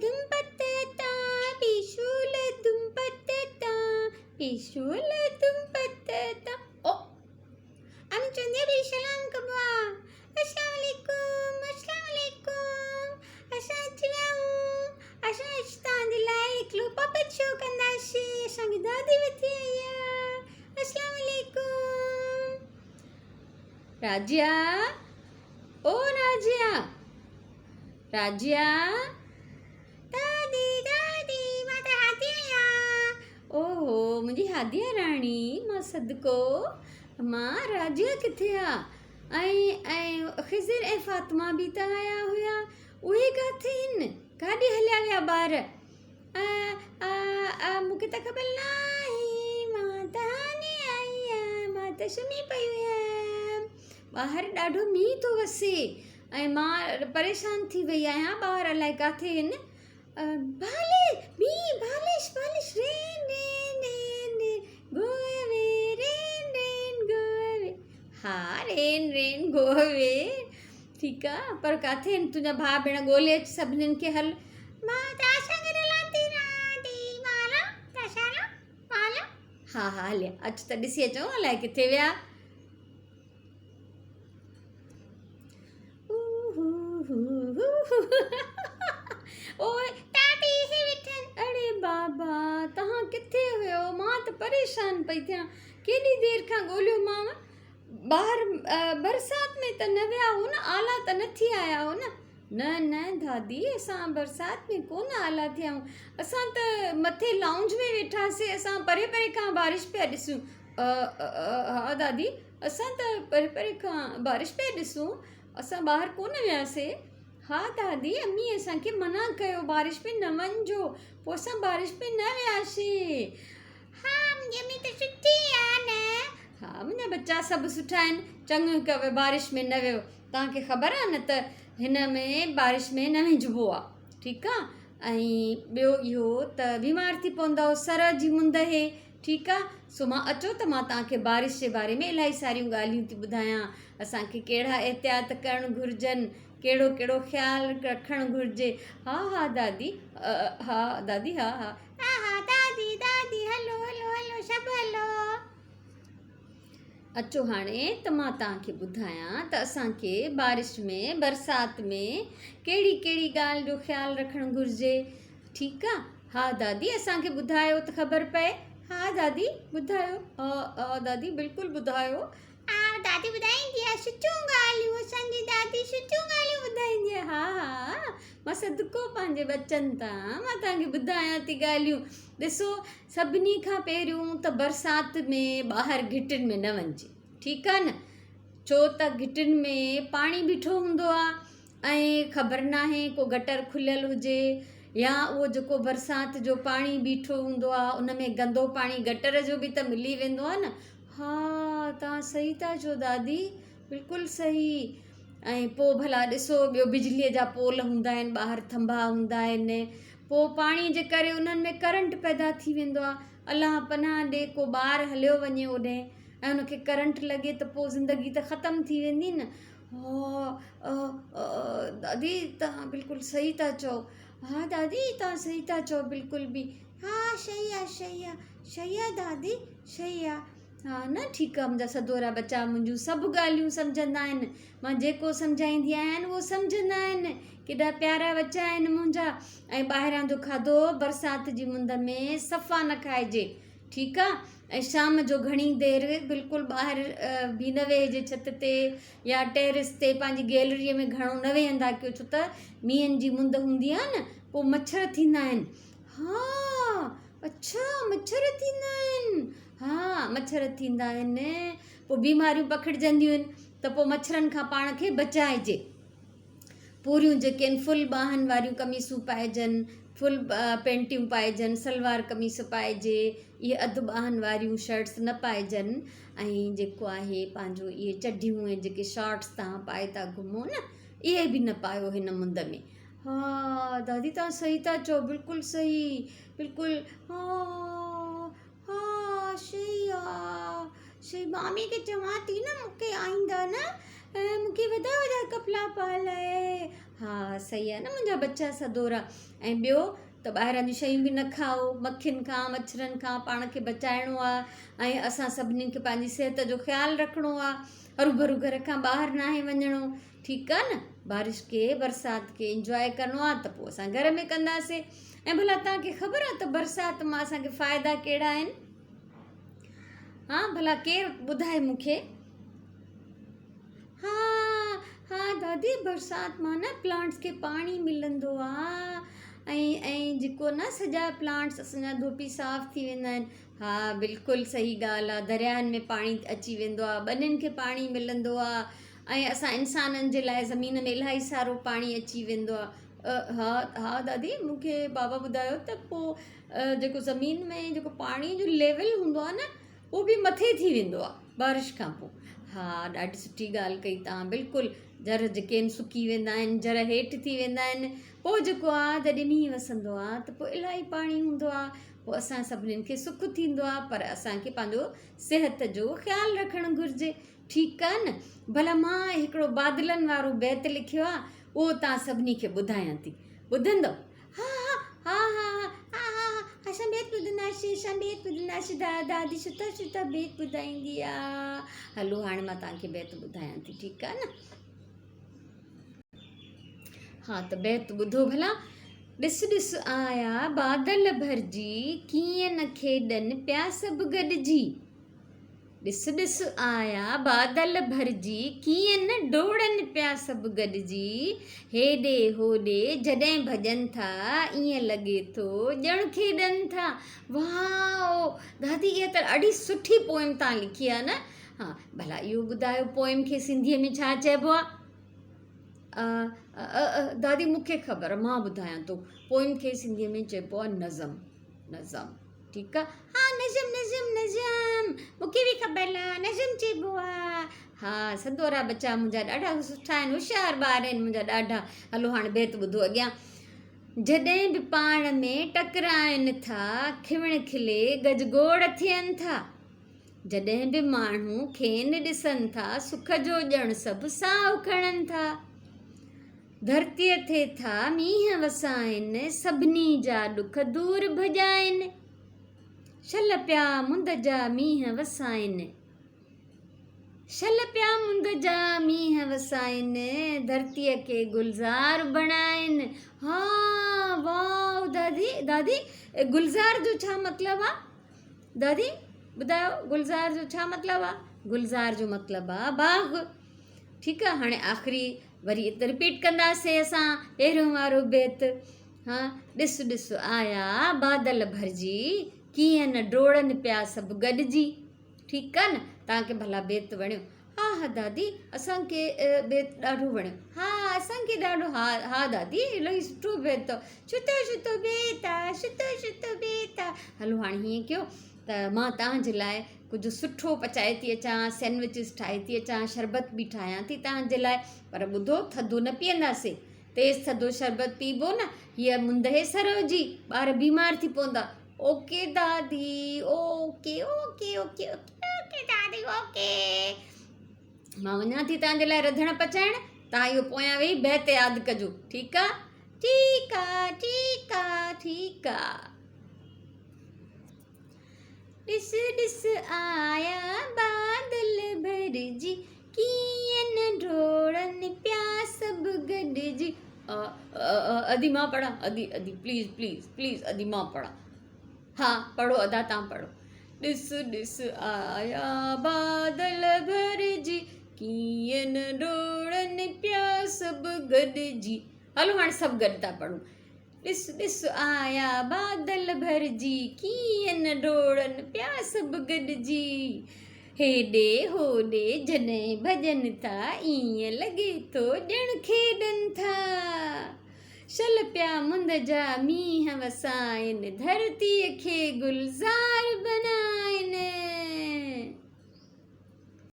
दुम्पत्ता पिशूल दुम्पत्ता पिशूल दुम्पत्ता ओ আমি চন্দিয়া সালাম করবো আসসালামু আলাইকুম असां तव्हांजे लाइ हिकिड़ो पपेट शो कंदासीं असांजी दादी वठी आई आहे अस्सलाम वालेकुम राजिया ओ राजिया राजिया दादी दादी मां त हादी आहियां ओहो मुंहिंजी हादिया राणी मां सदको मां राजिया किथे आहे ऐं ख़िज़िर ऐं फातिमा बि त आया हुया उहे किथे आहिनि काॾे हलिया विया ॿार मूंखे त ख़बर न आहे मां त हाणे आई आहियां मां त सुम्ही पई हुयमि ॿाहिरि ॾाढो मींहुं थो वसे ऐं मां परेशान थी वई आहियां ॿार अलाए किथे आहिनि बालिश rain rain rain go away rain rain go away हा रेन रेन गोवे ठीकु आहे पर किथे आहिनि तुंहिंजा भाउ भेण ॻोल्हे अचु सभिनीनि खे हल मां हा हलिया अचु त ॾिसी अचूं अलाए किथे विया ओए अड़े बाबा तव्हां किथे हुयो मां त परेशान पई थियां केॾी देरि खां ॻोल्हियोमांव ॿाहिरि बरसाति में त न विया हो न आला त न थी आया हो न दादी असां बरसाति में कोन आला थिया आहियूं असां त मथे लाउंज में वेठासीं असां परे खां बारिश पिया ॾिसूं हा दादी असां त परे खां बारिश पिया ॾिसूं असां ॿाहिरि कोन वियासीं हा दादी अम्मी असांखे मना कयो बारिश में न वञिजो पोइ असां बारिश में न वियासीं हा मुंहिंजी अम्मी त सुठी आहे न हा मुंहिंजा बच्चा सभु सुठा आहिनि चङो कयो बारिश में न वियो तव्हांखे ख़बर आहे न त हिन में बारिश में न विझिबो आहे ठीकु आहे ऐं ॿियो इहो त बीमार थी पवंदव सर जी मुंद हे ठीकु आहे सो मां अचो त मां तव्हांखे बारिश जे बारे में इलाही सारियूं ॻाल्हियूं थी ॿुधायां असांखे कहिड़ा एहतियात करणु घुरिजनि कहिड़ो ख़्यालु रखणु घुरिजे हा दादी हा दादी हा दादी हलो सभु हलो अचो हाणे त मां तव्हांखे ॿुधायां त असांखे बारिश में बरसाति में कहिड़ी ॻाल्हि जो ख़्यालु रखणु घुरिजे ठीकु आहे हा दादी असांखे ॿुधायो त ख़बर पए हा दादी ॿुधायो हा दादी बिल्कुलु ॿुधायो दादी ॿुधाईंदी आहे सुठियूं ॻाल्हियूं असांजी दादी सुठियूं ॻाल्हियूं ॿुधाईंदी आहे हा मां सदको पंहिंजे बच्चनि तां मां तव्हांखे ॿुधायां थी ॻाल्हियूं ॾिसो सभिनी खां पहिरियों त बरसाति में ॿाहिरि घिटियुनि में न वञिजे ठीकु आहे न छो त घिटियुनि में पाणी बीठो हूंदो आहे ऐं ख़बर नाहे को गटर खुलियल हुजे या उहो जेको बरसाति जो पाणी बीठो हूंदो आहे उन में गंदो पाणी गटर जो बि त मिली वेंदो आहे न हा तव्हां सही था चओ दादी बिल्कुलु सही ऐं पोइ भला ॾिसो ॿियो बिजलीअ जा पोल हूंदा आहिनि ॿाहिरि थंभा हूंदा आहिनि पोइ पाणी जे करे उन्हनि में करंट पैदा थी वेंदो आहे अलाह पनाह ॾे को ॿारु हलियो वञे ओॾे ऐं उनखे करंट लॻे त पोइ ज़िंदगी त ख़तमु थी वेंदी न दादी तव्हां बिल्कुलु सही था चओ हा दादी तव्हां सही था चओ बिल्कुलु बि हा सही आहे दादी सही आहे हा न ठीकु आहे मुंहिंजा सदोरा बच्चा मुंहिंजूं सभु ॻाल्हियूं सम्झंदा आहिनि मां जेको सम्झाईंदी आहियां उहो सम्झंदा आहिनि केॾा प्यारा बच्चा आहिनि मुंहिंजा ऐं ॿाहिरां जो खाधो बरसाति जी मुंद में सफ़ा न खाइजे ठीकु आहे ऐं शाम जो घणी देरि बिल्कुलु ॿाहिरि बि न वेहिजे छित ते या टेरिस ते पंहिंजी गैलरीअ में घणो न वेहंदा कयो छो त मींहंनि जी मुंद हूंदी आहे न पोइ मच्छर थींदा आहिनि हा अच्छा मच्छर थींदा आहिनि हा मच्छर थींदा आहिनि पोइ बीमारियूं पखिड़जंदियूं आहिनि त पोइ मच्छरनि खां पाण खे बचाइजे पूरियूं जेके आहिनि फुल ॿाहनि वारियूं कमीसूं पाइजनि फुल पेंटियूं पाइजनि सलवार कमीस पाइजे इहे अधु ॿाहनि वारियूं शर्ट्स न पाइजनि ऐं जेको आहे पंहिंजो इहे चढियूं ऐं जेके शॉर्ट्स तव्हां पाए था घुमो न इहे बि न पायो हिन मुंद में हा दादी तव्हां सही था चओ बिल्कुलु सही बिल्कुलु हा सही मामी खे चवां थी न मूंखे आईंदा न मूंखे वॾा कपिड़ा पाए लाइ हा सही आहे न मुंहिंजा बच्चा सदोरा। ऐं ॿियो त ॿाहिरां जी शयूं बि न खाओ, मक्खियुनि खां मच्छरनि खां पाण खे बचाइणो आहे। ऐं असां सभिनीनि खे पंहिंजी सिहत जो ख़्यालु रखिणो आहे। हरूभरू घर खां ॿाहिरि नाहे वञिणो, ठीकु आहे न। बारिश खे बरसाति खे इंजॉय करिणो आहे त पोइ असां घर में कंदासीं। ऐं भला तव्हांखे ख़बर आहे त बरसाति मां असांखे फ़ाइदा कहिड़ा आहिनि? हा भला केरु ॿुधाए मूंखे? हा हा दादी, बरसाति मां न प्लांट्स खे पाणी मिलंदो आहे। ऐं जेको न सॼा प्लांट्स असांजा धोपी साफ़ थी वेंदा आहिनि। हा बिल्कुलु सही ॻाल्हि आहे। दरियानि में पाणी अची वेंदो आहे, ॿनियुनि खे पाणी मिलंदो आहे। ऐं असां इंसाननि जे लाइ ज़मीन में इलाही सारो पाणी अची वेंदो आहे। हा हा दादी, मूंखे बाबा ॿुधायो त पोइ जेको ज़मीन में जेको पाणी जो लेवल हूंदो आहे न, उहो बि मथे थी वेंदो आहे बारिश खां पोइ। हा ॾाढी सुठी ॻाल्हि कई तव्हां। बिल्कुलु जर जेके आहिनि सुकी वेंदा आहिनि, जर हेठि थी वेंदा आहिनि। पोइ जेको आहे जॾहिं मींहुं वसंदो आहे त पोइ इलाही पाणी हूंदो आहे। पोइ असां सभिनीनि खे सुखु थींदो आहे। पर असांखे पंहिंजो सिहत जो ख़्यालु रखणु घुरिजे, ठीकु आहे न। भला मां हिकिड़ो बादलनि वारो बैत लिखियो आहे, उहो तव्हां सभिनी खे ॿुधायां थी, ॿुधंदव? हा हा हा हा हा हा हा असां बैत ॿुधंदासीं, असां बैत ॿुधंदासीं। दादी सुठा सुठा बैत ॿुधाईंदी आहे। हलो हाणे मां तव्हांखे बैत ॿुधायां थी, ठीकु आहे न। हा त बैत ॿुधो भला। ॾिस ॾिस आया बादल भरिजी, कीअं न खेॾनि पिया सभु गॾिजी। ॾिस ॾिस आया बादल भरिजी, कीअं न डोड़नि पिया सभु गॾिजी। हेॾे होॾे जॾहिं भॼनि था, ईअं लॻे थो ॼण खेॾनि था। वाओ दादी, इहा त ॾाढी सुठी पोइम तव्हां लिखी आहे न। हा भला इहो ॿुधायो, पोइम खे सिंधीअ में छा चइबो आहे? दादी मूंखे ख़बर, मां ॿुधायां थो। पोइम खे सिंधीअ में चइबो आहे नज़म। नज़म, ठीकु आहे। हा नज़म नज़म नज़म, मूंखे बि ख़बर आहे, नज़म चइबो आहे। हा सदोरा बच्चा मुंहिंजा ॾाढा सुठा आहिनि, होशियारु ॿार आहिनि मुंहिंजा ॾाढा। हलो हाणे बैत ॿुधो अॻियां। जॾहिं बि पाण में टकराइनि था, खिवण खिले गजगोड़ थियनि था। जॾहिं बि माण्हू खेनि ॾिसनि था, सुख जो ॼण सभु साहु खणनि था। धरतीअ ते था मींहं वसाइनि, सभिनी जा ॾुख दूरि भॼाइनि। छल पिया मुंद जा मींहं वसाइनि, छल पिया मुंद जा मींहं वसाइनि, धरतीअ खे गुलज़ार बणाइनि। हा वाह दादी, दादी गुलज़ार जो छा मतिलबु आहे? दादी ॿुधायो, गुलज़ार जो छा मतिलबु आहे? गुलज़ार जो मतिलबु आहे बाग़, ठीकु आहे। हाणे आख़िरी वरी रिपीट कंदासीं असां पहिरियों वारो बैत। हा ॾिस ॾिस आया बादल भरिजी, कीअं न डोड़नि पिया सभु गॾिजी। ठीकु आहे न। तव्हांखे भला बैत वणियो? हा हा दादी, असांखे बैत ॾाढो वणियो। हा असांखे ॾाढो। हा हा दादी, इलाही सुठो बैत अथव, सुठो सुठो बैत आहे, सुठो सुठो बैत आहे। हलो हाणे हीअं कयो त मां तव्हांजे लाइ कुझु सुठो पचाए थी अचां, सैंडविचिस ठाहे थी अचां, शरबत बि ठाहियां थी तव्हांजे लाइ। पर ॿुधो, थधो न पीअंदासीं, तेज़ थधो शरबत पीबो न, हीअ मुंद हे सरोजी, ॿार बीमार थी पवंदा। ओके दादी, ओके ओके ओके ओके दादी, ओके। मां वञा थी तव्हांजे लाइ रधण पचाइण, तव्हां इहो पोयां वेही बैत यादि कजो, ठीकु आहे? ठीकु आहे ठीकु आहे ठीकु आहे। ॾिस ॾिस आया बादल भरिजी, कीअं न डोड़नि पिया सभु गॾिजी। अदी मां पढ़ा, अदी अदी प्लीज़ प्लीज़ प्लीज़ अदी मां पढ़ा। हा पढ़ो अदा, तव्हां पढ़ो। ॾिस ॾिस आया बादल भरिजी, कीअं न डोड़नि पिया सभु गॾिजी। हलो हाणे सभु गॾु था पढ़ूं। ॾिस ॾिस आया बादल भरिजी, कीअं न डोड़नि पिया सभु गॾिजी। हेॾे होॾे जॾहिं भॼनि था, ईअं लॻे थो ॼण खेॾनि था। छल पिया मुंद जा मींहं वसाइनि, धरतीअ खे गुलज़ार बणाइनि।